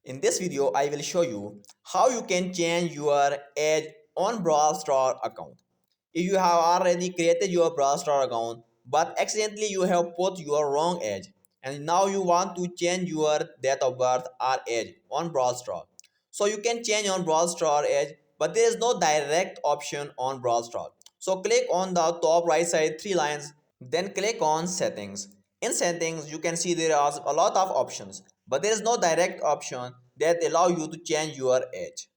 In this video, I will show you how you can change your age on Brawl Stars account. If you have already created your Brawl Stars account but accidentally you have put your wrong age and now you want to change your date of birth or age on Brawl Stars. So you can change on Brawl Stars age, but there is no direct option on Brawl Stars. So click on the top right side three lines, then click on settings. In settings, you can see there are a lot of options, but there is no direct option that allow you to change your age.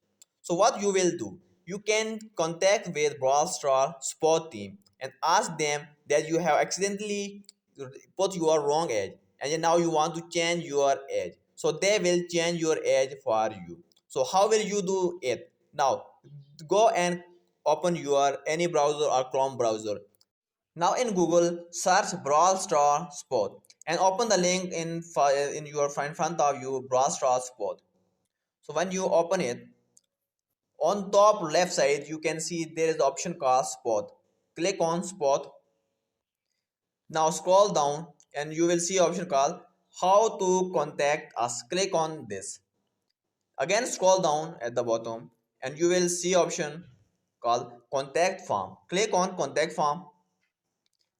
So what you will do, you can contact with Brawl Stars support team and ask them that you have accidentally put your wrong age and now you want to change your age. So they will change your age for you. So how will you do it? Now go and open your any browser or Chrome browser. Now in Google, search Brawl Stars Sport and open the link in your in front of you, Brawl Stars Sport. So when you open it, on top left side you can see there is the option called Sport. Click on Sport. Now scroll down and you will see option called How to contact us. Click on this. Again scroll down at the bottom and you will see option called Contact Form. Click on Contact Form.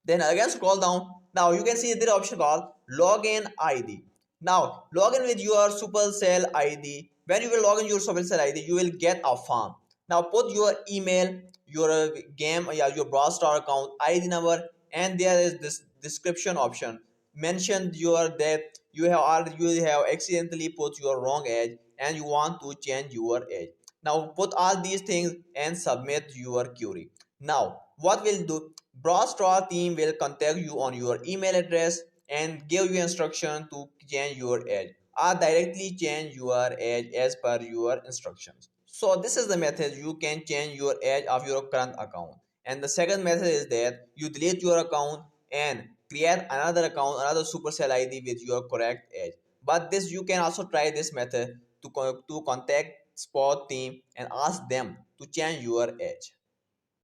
Then again scroll down. Now you can see the option called login ID. Now login with your Supercell ID. When you will log in your Supercell ID, you will get a form. Now put your email, your game, your Brawl Star account, ID number, and there is this description option. Mention your that you have accidentally put your wrong age and you want to change your age. Now put all these things and submit your query. Now what will do? Brawl Stars team will contact you on your email address and give you instruction to change your age or directly change your age as per your instructions. So this is the method you can change your age of your current account. And the second method is that you delete your account and create another account, another Supercell ID with your correct age. But this you can also try this method to contact sport team and ask them to change your age.